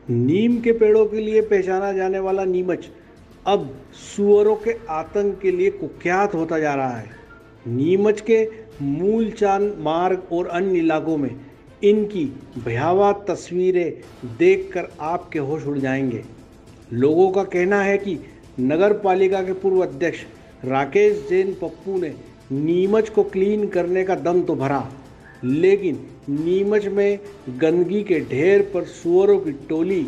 नीम के पेड़ों के लिए पहचाना जाने वाला नीमच अब सुअरों के आतंक के लिए कुख्यात होता जा रहा है। नीमच के मूलचान मार्ग और अन्य इलाकों में इनकी भयावह तस्वीरें देखकर आपके होश उड़ जाएंगे। लोगों का कहना है कि नगर पालिका के पूर्व अध्यक्ष राकेश जैन पप्पू ने नीमच को क्लीन करने का दम तो भरा, लेकिन नीमच में गंदगी के ढेर पर सुअरों की टोली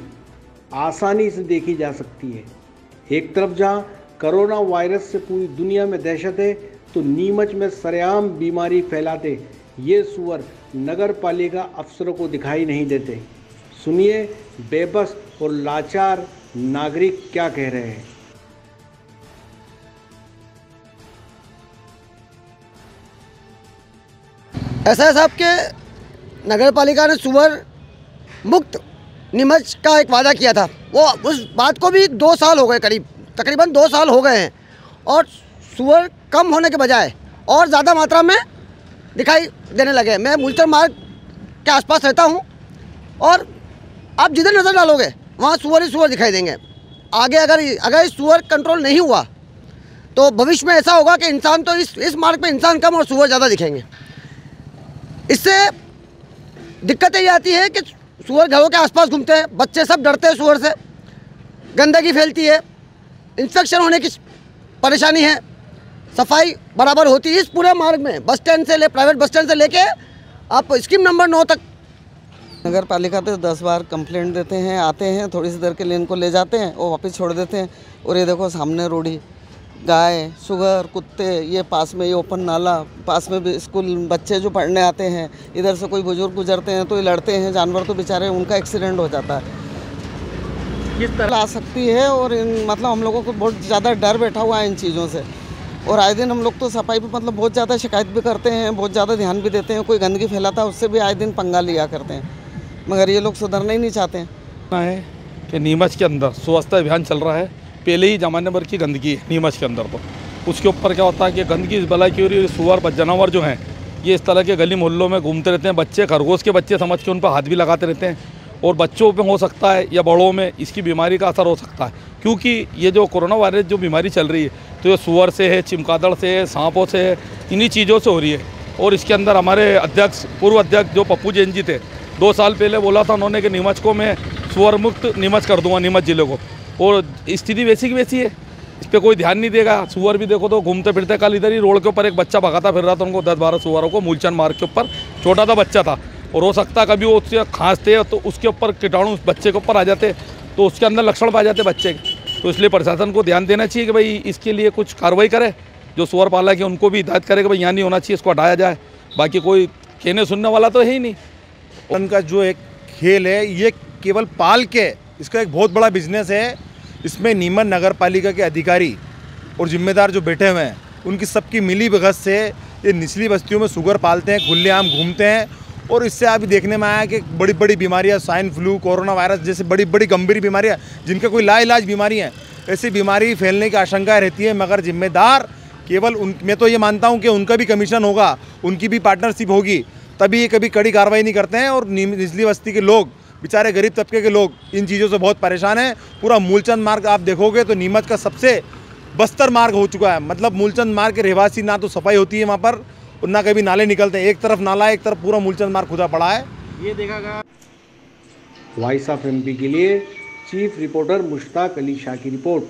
आसानी से देखी जा सकती है। एक तरफ जहां कोरोना वायरस से पूरी दुनिया में दहशत है, तो नीमच में सरेआम बीमारी फैलाते ये सुअर नगर पालिका अफसरों को दिखाई नहीं देते। सुनिए बेबस और लाचार नागरिक क्या कह रहे हैं। ऐसा है साहब के नगर पालिका ने सुअर मुक्त नीमच का एक वादा किया था। वो उस बात को भी 2 साल हो गए, तकरीबन 2 साल हो गए हैं, और सुअर कम होने के बजाय और ज़्यादा मात्रा में दिखाई देने लगे। मैं मूलचंद मार्ग के आसपास रहता हूँ और आप जिधर नज़र डालोगे वहाँ सुअर ही सुअर दिखाई देंगे। आगे अगर सुअर कंट्रोल नहीं हुआ तो भविष्य में ऐसा होगा कि इंसान तो इस मार्ग पे इंसान कम और सुअर ज़्यादा दिखेंगे। इससे दिक्कत ये आती है कि सुअर घरों के आसपास घूमते हैं, बच्चे सब डरते हैं सुअर से, गंदगी फैलती है, इन्फेक्शन होने की परेशानी है, सफाई बराबर होती है इस पूरे मार्ग में, बस स्टैंड से प्राइवेट बस स्टैंड से लेके आप स्कीम नंबर 9 तक। नगर पालिका तो 10 बार कंप्लेंट देते हैं, आते हैं, थोड़ी सी देर के लिए इनको ले जाते हैं और वापस छोड़ देते हैं। और ये देखो सामने रोडी, गाय, सुगर, कुत्ते, ये पास में ये ओपन नाला, पास में भी स्कूल, बच्चे जो पढ़ने आते हैं, इधर से कोई बुजुर्ग गुजरते हैं तो ये लड़ते हैं, जानवर तो बेचारे उनका एक्सीडेंट हो जाता है। किस तरह आ सकती है और मतलब हम लोगों को बहुत ज़्यादा डर बैठा हुआ है इन चीज़ों से। और आए दिन हम लोग तो सफाई पे मतलब बहुत ज़्यादा शिकायत भी करते हैं, बहुत ज़्यादा ध्यान भी देते हैं। कोई गंदगी फैलाता है उससे भी आए दिन पंगा लिया करते हैं, मगर ये लोग सुधरना ही नहीं चाहते हैं। है कि नीमच के अंदर स्वच्छता अभियान चल रहा है। पहले ही जमाने भर की गंदगी है नीमच के अंदर, तो उसके ऊपर क्या होता है कि गंदगी इस बला की हो रही है। सुअर जानवर जो हैं ये इस तरह के गली मोहल्लों में घूमते रहते हैं। बच्चे खरगोश के बच्चे समझ के उन पर हाथ भी लगाते रहते हैं, और बच्चों में हो सकता है या बड़ों में इसकी बीमारी का असर हो सकता है, क्योंकि ये जो कोरोना वायरस जो बीमारी चल रही है तो ये सुअर से है, चिमकादड़ से है, सांपों से है, इन्हीं चीज़ों से हो रही है। और इसके अंदर हमारे अध्यक्ष, पूर्व अध्यक्ष जो पप्पू जैन जी थे, 2 साल पहले बोला था उन्होंने कि नीमच को मैं सुअर मुक्त नीमच कर दूंगा, नीमच जिले को, और स्थिति वैसी की वैसी है। इस पर कोई ध्यान नहीं देगा। सुअर भी देखो तो घूमते फिरते, कल इधर ही रोड के ऊपर एक बच्चा भगाता फिर रहा था, उनको 10-12 सुअरों को मूलचंद मार्ग के ऊपर, छोटा सा बच्चा था, और हो सकता कभी वो उससे खांसते तो उसके ऊपर कीटाणु उस बच्चे के ऊपर आ जाते तो उसके अंदर लक्षण पाए जाते बच्चे के। तो इसलिए प्रशासन को ध्यान देना चाहिए कि भाई इसके लिए कुछ कार्रवाई करे। जो सुअर पालक है उनको भी हिदायत करे कि भाई यहाँ नहीं होना चाहिए, इसको हटाया जाए। बाकी कोई कहने सुनने वाला तो है ही नहीं। उनका जो एक खेल है ये केवल पाल के, इसका एक बहुत बड़ा बिजनेस है। इसमें नीमच नगर पालिका के अधिकारी और जिम्मेदार जो बैठे हुए हैं उनकी सबकी मिली भगत से ये निचली बस्तियों में सुगर पालते हैं, खुलेआम घूमते हैं, और इससे अभी देखने में आया कि बड़ी बड़ी बीमारियां, स्वाइन फ्लू, कोरोना वायरस जैसे बड़ी बड़ी गंभीर बीमारियां जिनका कोई लाइलाज बीमारी है, ऐसी बीमारी फैलने की आशंका रहती है। मगर जिम्मेदार केवल मैं तो ये मानता हूँ कि उनका भी कमीशन होगा, उनकी भी पार्टनरशिप होगी, तभी ये कभी कड़ी कार्रवाई नहीं करते हैं। और निचली बस्ती के लोग, बेचारे गरीब तबके के लोग इन चीज़ों से बहुत परेशान हैं। पूरा मूलचंद मार्ग आप देखोगे तो नीमच का सबसे बस्तर मार्ग हो चुका है। मतलब मूलचंद मार्ग के रहवासी, ना तो सफाई होती है वहाँ पर और ना कभी नाले निकलते हैं। एक तरफ नाला है, एक तरफ पूरा मूलचंद मार्ग खुदा पड़ा है। ये देखा गया। वॉइस ऑफ एमपी के लिए चीफ रिपोर्टर मुश्ताक अली शाह की रिपोर्ट।